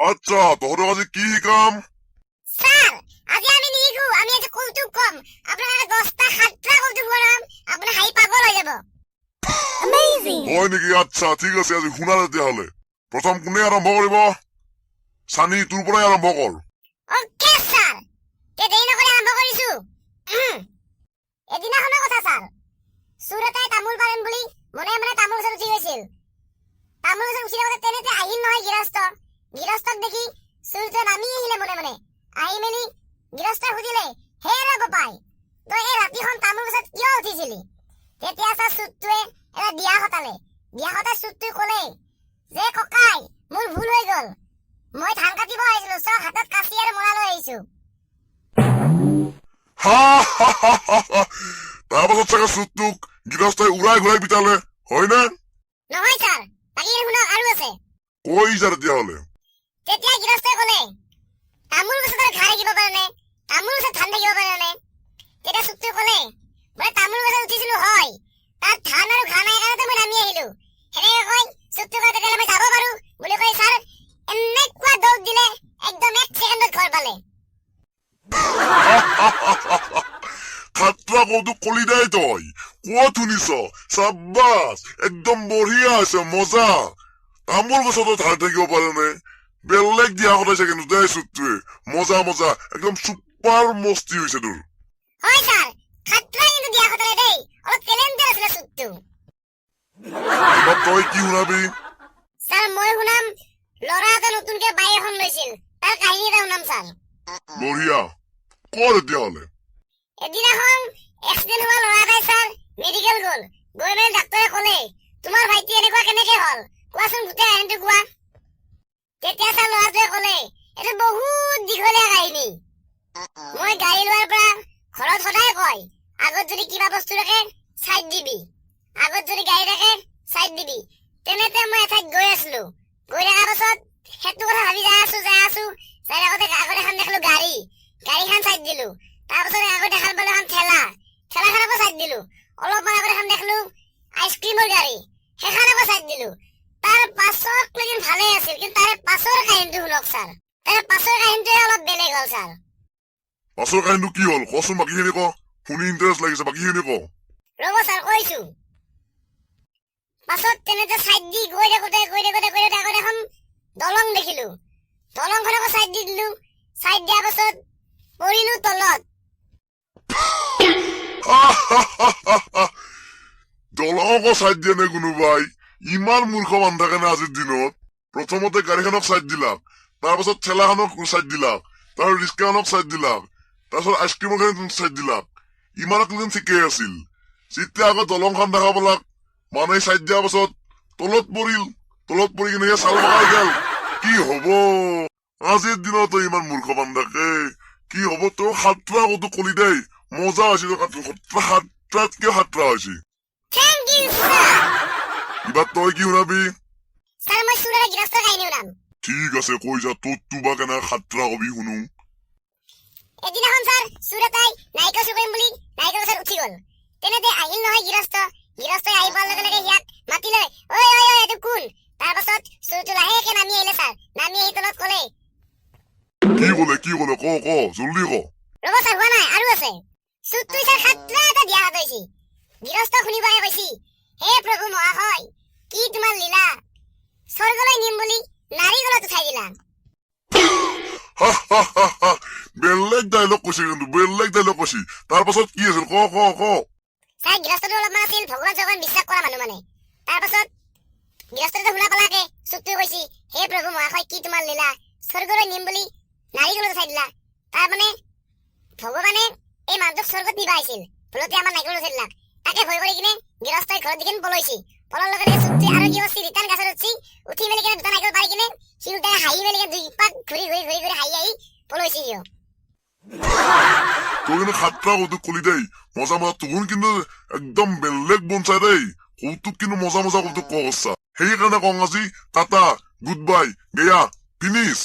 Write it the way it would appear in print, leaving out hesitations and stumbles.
আচ্ছা তহঁতক আজি কি শিকাম? স্যার আজি আমি নিশিকো, আমি আজি কৌতুক কম। আপনার 10টা 7টা কৌতুক বনাম, আপনার হাই পাগল হয়ে যাব। অ্যামেজিং। হয় নেকি? আচ্ছা ঠিক আছে, আজি শুনা তেতিয়াহ'লে। প্ৰথম কোনে আৰম্ভ কৰিব? চানি, তোৰ পৰাই আৰম্ভ কৰ। ওকে স্যাৰ, তে দেৰি নকৰি আৰম্ভ কৰিছো। এদিনাখনৰ কথা স্যাৰ, চোৰ এটাই তামোল পাৰিম বুলি মনে মনে তামোল গছত উঠি গৈছিল। তামোল গছত উঠি থাকোঁতে তেনেতে আহিল নহয় গৃহস্থ। গৃহস্থক দেখি চোৰটোৱে নামি আহিলে মনে মনে। আহি মেলি গৃহস্থই সুধিলে, হে ৰ গোপাই, তই এই ৰাতিখন তামোল গছত কিয় উঠিছিলি? তেতিয়া স্যাৰ চোৰটোৱে এটা দিয়া হতালে। দিয়া হতাই চোৰটোৱে ক'লে যে ককাই, মোৰ ভুল হৈ গ'ল। মই ধান কাটিব আহিছিলো, চব হাতত কাঁচি আৰু মৰা লৈ আহিছো। তাৰপাছত চাগে চুটটোক গৃহস্থই উৰাই ঘূৰাই পিটালে, হয়নে? নহয় স্যাৰ, বাকী শুনক আৰু আছে। কৈ যা তেতিয়াহ'লে। তেতিয়া গৃহস্থই ক'লে, তামোল গছত ঘাঁহ থাকিব পাৰে নে? তামোল গছত ধান থাকিব পাৰে নে? তেতিয়া চুটটোৱে ক'লে, মই তামোল গছত উঠিছিলো হয়, তাত ধান আৰু ঘাঁহ নাই কাৰণে মই নামি আহিলো। সেনেকে কৈ চুটটোৱে কয়, তেতিয়াহ'লে মই যাব পাৰো বুলি কৈ স্যাৰ এনেকুৱা দৌৰ দিলে, একদম 1 ছেকেণ্ডত ঘৰ পালে। খাট্ৰা কৌতুক কলি দেই তই, ক'ত শুনিছ? চাব্বাছ, একদম বঢ়িয়া আছে, মজা। তামোল গছতো ধান থাকিব পাৰে নে? বেলেগ দিয়া সদাইছে কিন্তু দেই চুটটোৱে, মজা মজা, একদম চুপাৰ মস্তি হৈছে তোৰ। হয় স্যাৰ, খাট্ৰা কিন্তু দিয়া হতালে দেই, অলপ টেলেণ্টেড আছিলে চুটটো। এবাৰ তই কি শুনাবি? স্যাৰ মই শুনাম, ল'ৰা এটা নতুনকে বাইক এখন লৈছিল, তাৰ কাহিনী এটা শুনাম স্যাৰ। বঢ়িয়া, কৰ তেতিয়াহ'লে। এদিনাখন এক্সিডেন্ট হোৱা ল'ৰা এটাই স্যাৰ মেডিকেল গ'ল। গৈ মেলি ডাক্তৰে ক'লে, তোমাৰ ভাইটি এনেকুৱা কেনেকে হ'ল, কোৱাচোন গোটেই কাহিনীটো কোৱা। তেতিয়া স্যাৰ ল'ৰাটোৱে ক'লে, এইটো বহুত দীঘলীয়া কাহিনী। মই গাড়ী লোৱাৰ পৰা ঘৰত সদায় কয়, আগত যদি কিবা বস্তু থাকে চাইড দিবি, আগত যদি গাড়ী থাকে চাইড দিবি। তেনেতে মই এঠাইত গৈ আছিলো, গৈ থকাৰ পাছত সেইটো কথা ভাবি যাই আছো যাই থাকোঁতে আগত এখন দেখিলো গাড়ীখন চাইড দিলো। তাৰপাছত আগত দেখাল পালো এখন ঠেলাখনকো চাইড দিলো। অলপমান আগত এখন দেখিলো আইচক্ৰীমৰ গাড়ী, সেইখনকো চাইড দিলো। তাৰ পাছত লেকিন ভালে আছিল, কিন্তু তাৰে পাছৰ কাহিনীটো শুনক স্যাৰ। তাৰে পাছৰ কাহিনীটোৱে অলপ বেলেগ হ'ল স্যাৰ। পাছৰ কাহিনীটো কি হ'ল কচোন, বাকীখিনি ক, শুনি ইণ্টাৰেষ্ট লাগিছে, বাকীখিনি ক। ৰ'ব স্যার কৈছো। পাছত তেনেতে চাইড দি গৈ থাকোঁতে আগত এখন দলং দেখিলো। দলংখনকো চাইড দি দিলো। চাইড দিয়াৰ পাছত পৰিলো তলত। দলঙকো চাইড দিয়ে নে কোনোবাই? ইমান মূৰ্খ মানুহ থাকে নে আজিৰ দিনত? প্ৰথমতে গাড়ীখনক চাইড দিলাক, তাৰপাছত ঠেলাখনক চাইড দিলাক, তাৰ ৰিক্সাখনক চাইড দিলাক, তাৰপাছত আইচক্ৰীমৰ গাড়ীখনক চাইড দিলাক। ইমানক যেন ঠিকেই আছিল। যেতিয়া আকৌ দলংখন দেখা পালাক, মানুহে চাইড দিয়াৰ পাছত তলত পৰি কিনে চাল বগাই গেল। কি হব? আজিৰ দিনত ইমান মূৰ্খ মানুহ থাকে। কি হব? তোৰ সাতটা কৌতুক কলি দেই, মজা হৈছে। সাতটাতকে সাতটা হৈছে। Thank you sir. এবার তই কি শুনাবি? স্যার মই চোৰ আৰু গৃহস্থৰ কাহিনী শুনাম। ঠিক আছে, কৈ যা, তোৰটো বা কেনে সাতটা কবি শুনো। এদিনাখন স্যাৰ চোৰ এটাই নাৰিকল চুৰ কৰিম বুলি নাৰিকল গছত উঠি গ'ল। তেনেতে আহিল নহয় গৃহস্থই আহি পোৱাৰ লগে লগে ইয়াক মাতিলে, ঐ এইটো কোন? তাৰ পাছত চোৰটো লাহেকে নামি আহিলে স্যার। নামি আহি তলত ক'লে, কি কলে ক জলদি ক। ৰ'ব স্যাৰ, হোৱা নাই আৰু আছে। চোৰটোই স্যাৰ খাট্ৰা এটা দিয়া হাত হৈছি। গৃহস্থ শুনিবহে কৈছি, হে প্ৰভু মহাশয়, কি তোমাৰ লীলা, স্বৰ্গলৈ নিম বুলি নাৰিকলত উঠাই দিলা। বেলেগ ডাইলগ কৈছে কিন্তু, বেলেগ ডাইলগ কৈছি। তাৰ পাছত কি আছিল ক। স্যাৰ গৃহস্থটো অলপমান আছিল ভগৱান চগৱান বিশ্বাস কৰা মানুহ মানে। তাৰ পাছত গৃহস্থটো শুনা পালাকে চোৰটোৱে কৈছি, হে প্ৰভু মহাশয়, কি তোমাৰ লীলা, স্বৰ্গলৈ নিম বুলি নাৰিকলত উঠাই দিলা। তাৰ মানে ভগৱানে এই মানুহটোক স্বৰ্গত নিবা আহিছিল, ভুলতে আমাৰ নাৰিকলত উঠাই দিলাক। তাকে ভয় কৰি কিনে গৃহস্থই ঘৰত দেখি পলাইছি। পলাৰ লগে লগে চোৰটোৱে আৰু কি কৰিছি, ৰিটাৰ্ণ গাছত উঠি মেলি কিনে দুটা নাৰিকল পাৰি কিনে সি উল্টাই হাঁহি মেলি কিনে দুই পাক ঘূৰি হাঁহি আহি পলাইছি সিও। তই কিন্তু সাতটা কৌতুক কলি দেই, মজা তোৰ কিন্তু একদম বেলেগ বনচাই দেই। কৌতুক কিন্তু মজা কৌতুক কছা। সেইকাৰণে কওঁ আজি Tata, good bye, Gaya, finish.